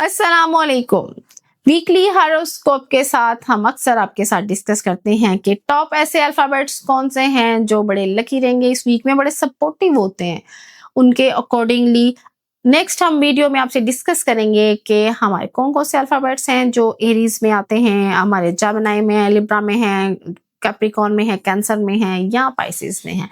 अस्सलामुअलैकुम। Weekly horoscope के साथ हम अक्सर आपके साथ डिस्कस करते हैं कि टॉप ऐसे अल्फाबेट्स कौन से हैं जो बड़े लकी रहेंगे इस वीक में, बड़े सपोर्टिव होते हैं उनके अकॉर्डिंगली। नेक्स्ट हम वीडियो में आपसे डिस्कस करेंगे कि हमारे कौन कौन से अल्फाबेट्स हैं जो एरीज में आते हैं, हमारे जेमिनी में है, लिब्रा में है, कैप्रिकॉर्न में है, कैंसर में है या पाइसेस में है।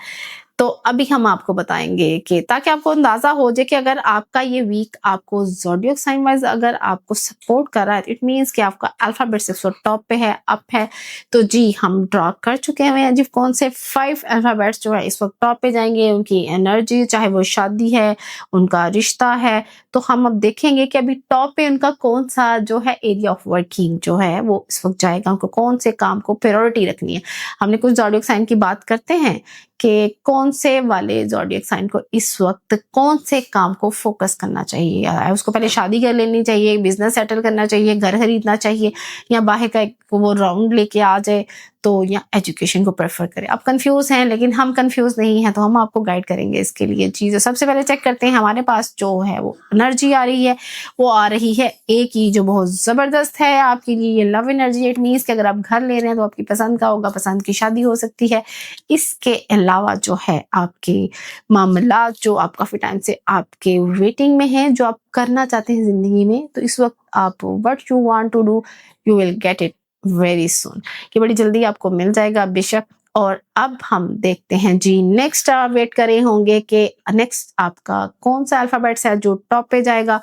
तो अभी हम आपको बताएंगे कि ताकि आपको अंदाजा हो जाए कि अगर आपका ये वीक आपको ज़ोडिएक साइन वाइज अगर आपको सपोर्ट कर रहा है, इट मींस कि आपका अल्फाबेट सिर्फ टॉप पे है, अप है। तो जी हम ड्रॉ कर चुके हैं जी कौन से 5 अल्फाबेट्स जो है इस वक्त टॉप पे जाएंगे, उनकी एनर्जी, चाहे वो शादी है, उनका रिश्ता है। तो हम अब देखेंगे कि अभी टॉप पे उनका कौन सा जो है एरिया ऑफ वर्किंग जो है वो इस वक्त जाएगा, उनको कौन से काम को प्रायोरिटी रखनी है। हमने कुछ ज़ोडिएक साइन की बात करते हैं कि कौन से वाले ज़ोडिएक साइन को इस वक्त कौन से काम को फोकस करना चाहिए। उसको पहले शादी कर लेनी चाहिए, बिजनेस सेटल करना चाहिए, घर खरीदना चाहिए, या बाहर का एक वो राउंड लेके आ जाए, तो या एजुकेशन को प्रेफर करें। आप कंफ्यूज हैं लेकिन हम कंफ्यूज नहीं हैं, तो हम आपको गाइड करेंगे इसके लिए। चीज़ें सबसे पहले चेक करते हैं हमारे पास जो है वो एनर्जी आ रही है, वो आ रही है एक ही जो बहुत ज़बरदस्त है आपके लिए, ये लव एनर्जी। इट मीन्स कि अगर आप घर ले रहे हैं तो आपकी पसंद का होगा, पसंद की शादी हो सकती है। इसके अलावा जो है आपके मामला जो आप काफ़ी टाइम से आपके वेटिंग में हैं, जो आप करना चाहते हैं ज़िंदगी में, तो इस वक्त आप what you want to do you will get it very soon, कि बड़ी जल्दी आपको मिल जाएगा बेशक। और अब हम देखते हैं जी नेक्स्ट, आप वेट कर रहे होंगे कि नेक्स्ट आपका कौन सा अल्फाबेट्स है जो टॉप पे जाएगा।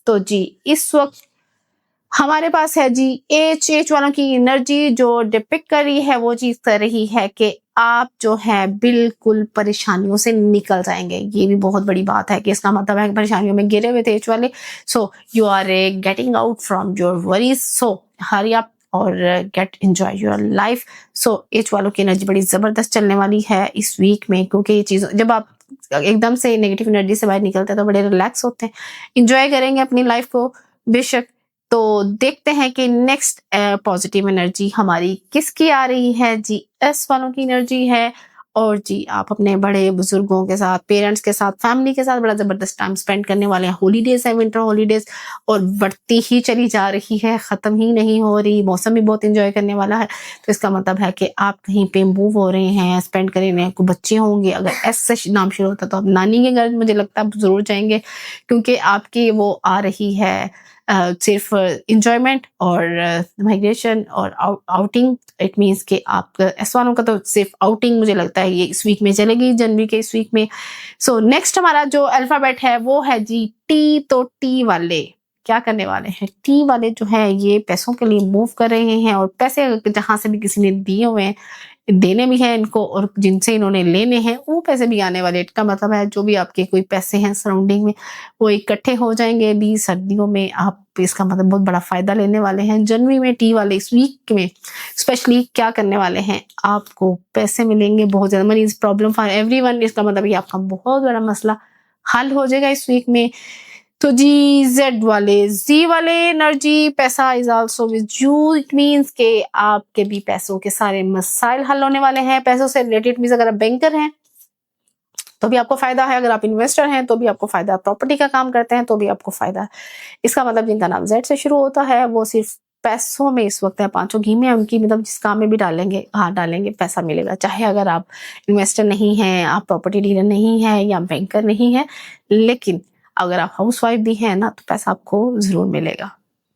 तो जी इस वक्त हमारे पास है जी एच वालों की एनर्जी जो डिपिक्ट कर रही है, वो चीज कर रही है कि आप जो है बिल्कुल परेशानियों से निकल जाएंगे। ये भी बहुत बड़ी बात है कि इसका मतलब है कि परेशानियों में गिरे हुए थे एच वाले, so you are getting out from your worries, so hurry up और get enjoy your life. So H वालों की एनर्जी बड़ी जबरदस्त चलने वाली है इस वीक में, क्योंकि ये चीज जब आप एकदम से नेगेटिव एनर्जी से बाहर निकलते हैं तो बड़े रिलैक्स होते हैं, इंजॉय करेंगे अपनी लाइफ को बेशक। तो देखते हैं कि नेक्स्ट पॉजिटिव एनर्जी हमारी किसकी आ रही है जी, एस वालों की एनर्जी है। और जी आप अपने बड़े बुजुर्गों के साथ, पेरेंट्स के साथ, फैमिली के साथ बड़ा जबरदस्त टाइम स्पेंड करने वाले हैं। हॉलीडेज है, विंटर हॉलीडेज, और बढ़ती ही चली जा रही है, खत्म ही नहीं हो रही। मौसम भी बहुत इंजॉय करने वाला है, तो इसका मतलब है कि आप कहीं पे मूव हो रहे हैं, स्पेंड कर रहे हैं। कोई बच्चे होंगे, अगर एस से नाम शुरू होता तो आप नानी के घर मुझे लगता है आप जरूर जाएंगे, क्योंकि आपकी वो आ रही है सिर्फ इंजॉयमेंट और माइग्रेशन और आउटिंग। इट मीन्स कि आप एस वालों का तो सिर्फ आउटिंग मुझे लगता है ये इस वीक में चलेगी, जनवरी के इस वीक में। सो नेक्स्ट हमारा जो अल्फाबेट है वो है जी टी। तो टी वाले क्या करने वाले हैं, टी वाले जो है ये पैसों के लिए मूव कर रहे हैं, और पैसे जहां से भी किसी ने दिए हुए हैं, देने भी हैं इनको, और जिनसे इन्होंने लेने हैं वो पैसे भी आने वाले। इसका मतलब है जो भी आपके कोई पैसे हैं सराउंडिंग में वो इकट्ठे हो जाएंगे अभी सर्दियों में। आप इसका मतलब बहुत बड़ा फायदा लेने वाले हैं जनवरी में। टी वाले इस वीक में स्पेशली क्या करने वाले हैं, आपको पैसे मिलेंगे बहुत ज्यादा। Money is problem for everyone, इसका मतलब ये आपका बहुत बड़ा मसला हल हो जाएगा इस वीक में। तो जी जी वाले एनर्जी, पैसा is also with you. It means के आपके भी पैसों के सारे मसाइल हल होने वाले हैं। पैसों से रिलेटेड मींस अगर आप बैंकर हैं तो भी आपको फायदा है, अगर आप इन्वेस्टर हैं तो भी आपको फायदा है, प्रॉपर्टी का काम करते हैं तो भी आपको फायदा है। इसका मतलब जिनका नाम जेड से शुरू होता है वो सिर्फ पैसों में इस वक्त है, पांचों घी में, उनकी मतलब जिस काम में भी डालेंगे, हाँ डालेंगे पैसा मिलेगा। चाहे अगर आप इन्वेस्टर नहीं हैं, आप प्रॉपर्टी डीलर नहीं है, या बैंकर नहीं है, लेकिन अगर आप हाउस वाइफ भी हैं ना, तो पैसा आपको जरूर मिलेगा।